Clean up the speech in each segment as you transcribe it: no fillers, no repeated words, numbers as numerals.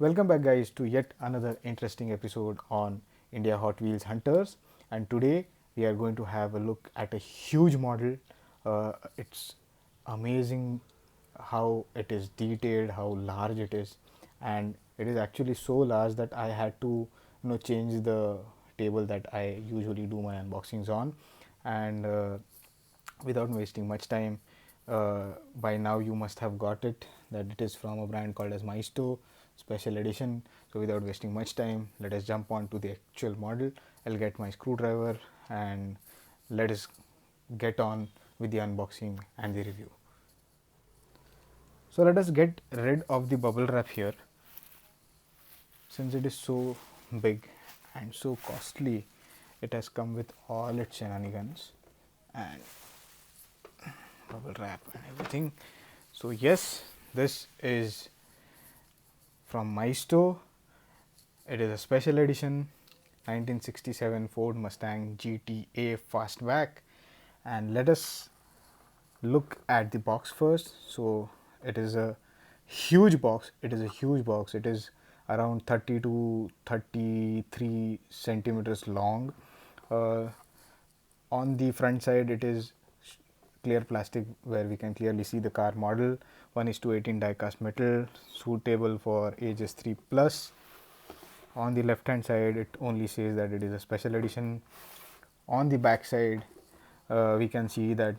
Welcome back, guys, to yet another interesting episode on India Hot Wheels Hunters. And today we are going to have a look at a huge model. It's amazing how it is detailed, how large it is, and it is actually so large that I had to, change the table that I usually do my unboxings on. And without wasting much time, by now you must have got it that it is from a brand called as Maisto Special Edition. So without wasting much time, let us jump on to the actual model. I'll get my screwdriver and let us get on with the unboxing and the review. So let us get rid of the bubble wrap here. Since it is so big and so costly, it has come with all its shenanigans and bubble wrap and everything. So yes, this is from Maisto. It is a special edition 1967 Ford Mustang GTA Fastback, and let us look at the box first. So it is a huge box. It is a huge box. It is around 30 to 33 centimeters long. Uh, on the front side, it is clear plastic where we can clearly see the car model. 1:18 die cast metal, suitable for ages 3 plus. On the left hand side, it only says that it is a special edition. On the back side, we can see that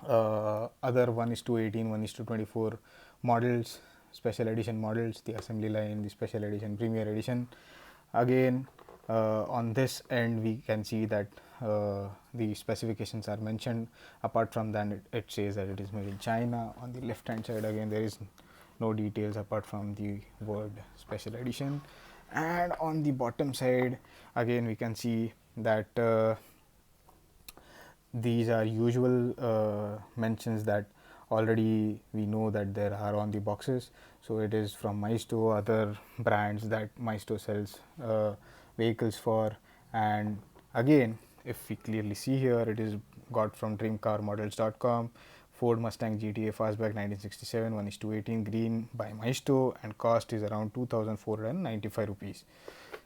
other 1:18, 1:24 models, special edition models, the assembly line, the special edition, premier edition. Again, on this end, we can see that the specifications are mentioned. Apart from that, it says that it is made in China. On the left hand side, again, there is no details apart from the word special edition. And on the bottom side, again, we can see that these are usual mentions that already we know that there are on the boxes. So it is from Maisto, other brands that Maisto sells vehicles for. And again, if we clearly see here, it is got from dreamcarmodels.com. Ford Mustang GTA Fastback 1967 1:18 green by Maisto, and cost is around 2,495 rupees.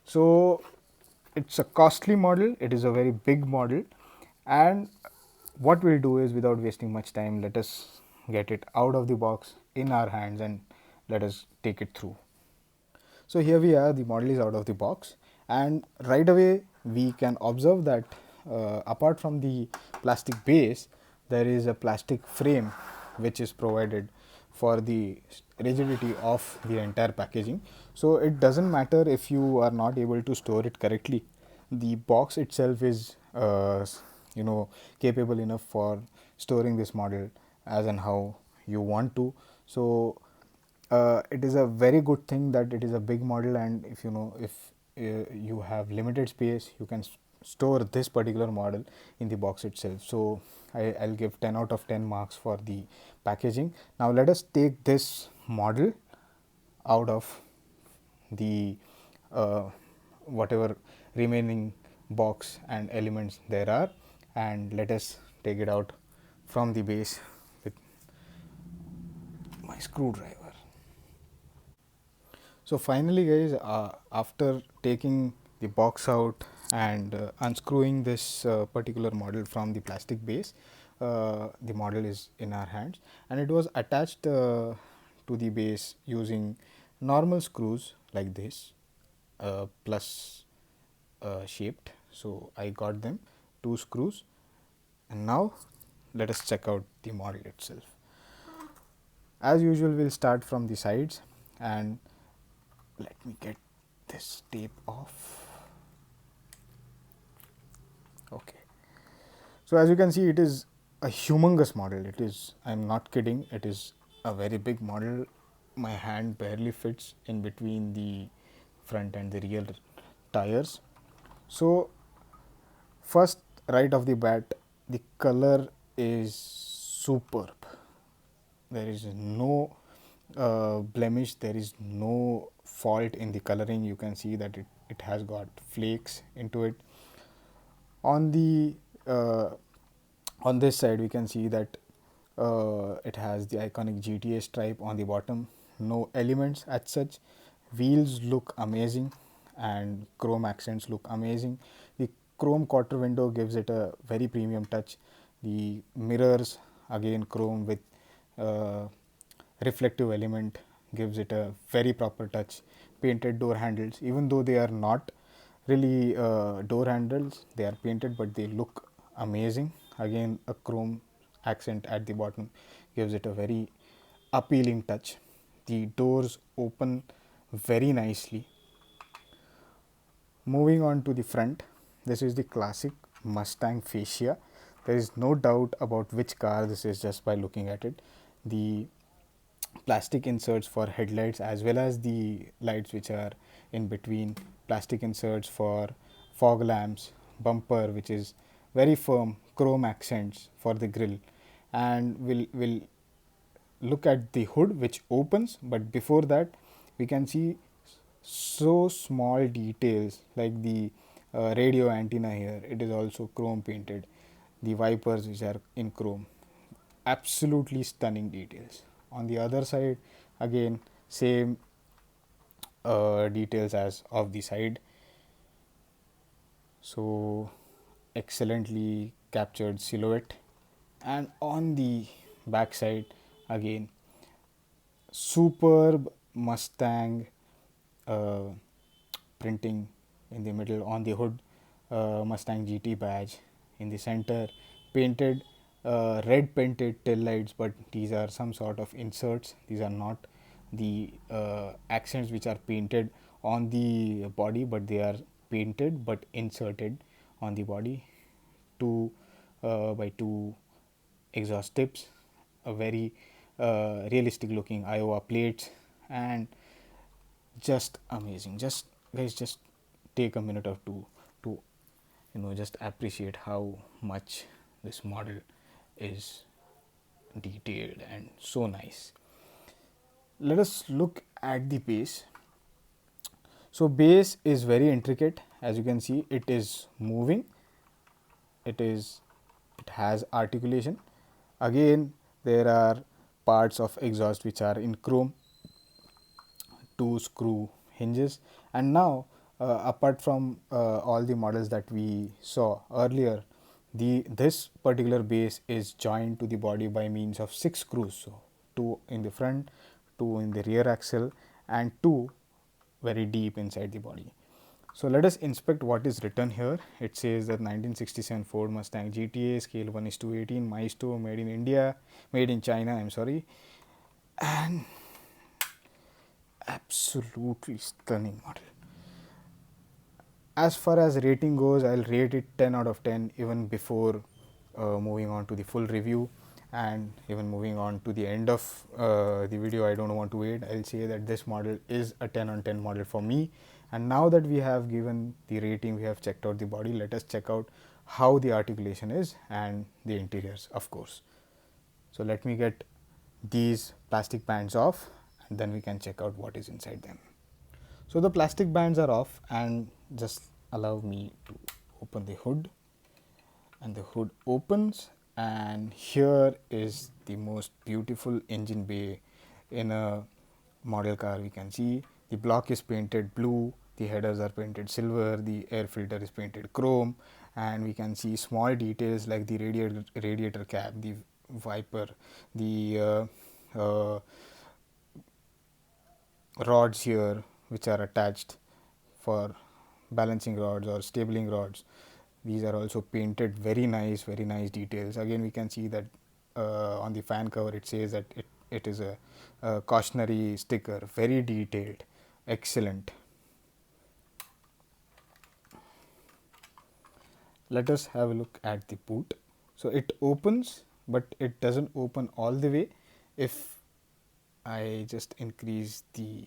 So it's a costly model, it is a very big model, and what we'll do is, without wasting much time, let us get it out of the box in our hands and let us take it through. So here we are, the model is out of the box, and right away we can observe that apart from the plastic base, there is a plastic frame which is provided for the rigidity of the entire packaging. So it doesn't matter if you are not able to store it correctly, the box itself is capable enough for storing this model as and how you want to. So it is a very good thing that it is a big model, and if you have limited space, you can store this particular model in the box itself. So I'll give 10 out of 10 marks for the packaging. Now let us take this model out of the whatever remaining box and elements there are, and let us take it out from the base with my screwdriver. So finally, guys, after taking the box out and unscrewing this particular model from the plastic base, the model is in our hands, and it was attached to the base using normal screws like this, plus shaped. So I got them, 2 screws, and now let us check out the model itself. As usual, we'll start from the sides, and let me get this tape off. Okay, so as you can see, it is a humongous model. It is, I'm not kidding, it is a very big model. My hand barely fits in between the front and the rear tires. So first, right off the bat, the color is superb. There is no blemish, there is no fault in the coloring. You can see that it has got flakes into it. On the on this side, we can see that it has the iconic GTA stripe on the bottom. No elements as such. wheels look amazing and chrome accents look amazing. The chrome quarter window gives it a very premium touch. The mirrors, again chrome with uh, reflective element, gives it a very proper touch. Painted door handles, even though they are not really door handles, they are painted but they look amazing. Again a chrome accent at the bottom gives it a very appealing touch. The doors open very nicely. Moving on to the front, this is the classic Mustang fascia. There is no doubt about which car this is just by looking at it. The plastic inserts for headlights as well as the lights which are in between, plastic inserts for fog lamps, bumper which is very firm, chrome accents for the grille, and will look at the hood which opens, but before that we can see so small details like the radio antenna here, it is also chrome painted, the wipers which are in chrome, absolutely stunning details. On the other side, again same details as of the side, so excellently captured silhouette. And on the back side, again superb Mustang uh, printing in the middle. On the hood, Mustang GT badge in the center, painted red painted tail lights, but these are some sort of inserts, these are not the accents which are painted on the body, but they are painted but inserted on the body. Two by two exhaust tips, a very realistic looking Iowa plates, and just amazing. Just guys, just take a minute or two to just appreciate how much this model is detailed and so nice. Let us look at the base. So base is very intricate, as you can see it is moving, it has articulation. Again there are parts of exhaust which are in chrome, two screw hinges, and now apart from all the models that we saw earlier, this particular base is joined to the body by means of 6 screws. So two in the front, two in the rear axle, and two very deep inside the body. So let us inspect what is written here. It says that 1967 Ford Mustang GTA, scale 1:18, Maisto, made in India, made in China, I'm sorry, and absolutely stunning model. As far as rating goes, I'll rate it 10 out of 10 even before moving on to the full review, and even moving on to the end of the video. I don't want to wait. I'll say that this model is a 10 on 10 model for me. And now that we have given the rating, we have checked out the body, let us check out how the articulation is and the interiors, of course. So let me get these plastic bands off, and then we can check out what is inside them. So the plastic bands are off, and just allow me to open the hood, and the hood opens, and here is the most beautiful engine bay in a model car. We can see the block is painted blue, the headers are painted silver, the air filter is painted chrome, and we can see small details like the radiator cap, the wiper, the rods here which are attached for balancing rods or stabling rods. These are also painted very nice details. Again we can see that on the fan cover it says that it is a cautionary sticker, very detailed, excellent. Let us have a look at the boot. So it opens, but it doesn't open all the way. If I just increase the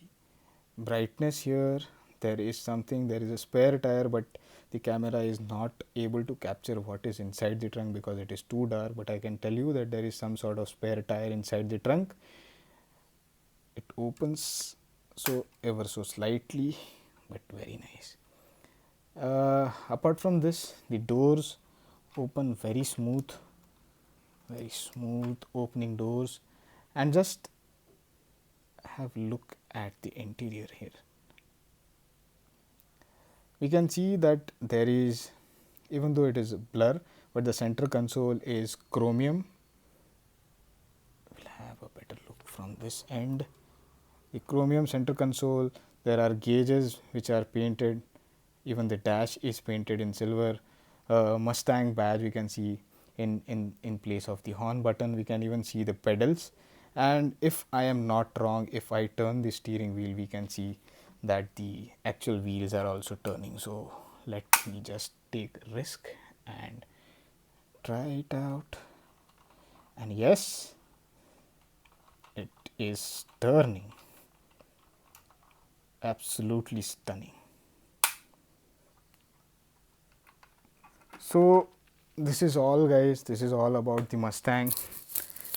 brightness here, there is a spare tire, but the camera is not able to capture what is inside the trunk because it is too dark, but I can tell you that there is some sort of spare tire inside the trunk. It opens so ever so slightly, but very nice. Apart from this, the doors open very smooth opening doors. And just have a look at the interior here. we can see that there is, even though it is blur, but the center console is chromium. We'll have a better look from this end. The chromium center console, there are gauges which are painted, even the dash is painted in silver. Mustang badge we can see in place of the horn button. We can even see the pedals, and if I am not wrong, if I turn the steering wheel, we can see that the actual wheels are also turning. So let me just take a risk and try it out, and yes, it is turning. Absolutely stunning. So this is all, guys. This is all about the Mustang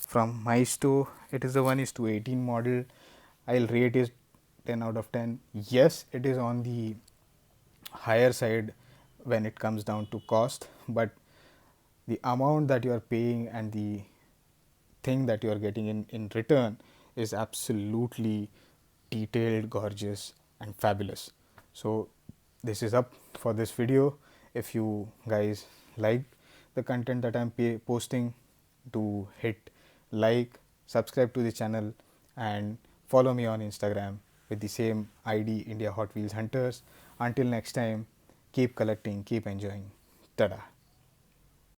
from Maisto. It is a 1:18 model. I'll rate it 10 out of 10. Yes, it is on the higher side when it comes down to cost, but the amount that you are paying and the thing that you are getting in return is absolutely detailed, gorgeous, and fabulous. So this is up for this video. If you guys like the content that I'm posting, do hit like, subscribe to the channel, and follow me on Instagram with the same ID, India Hot Wheels Hunters. Until next time, keep collecting, keep enjoying. Tada.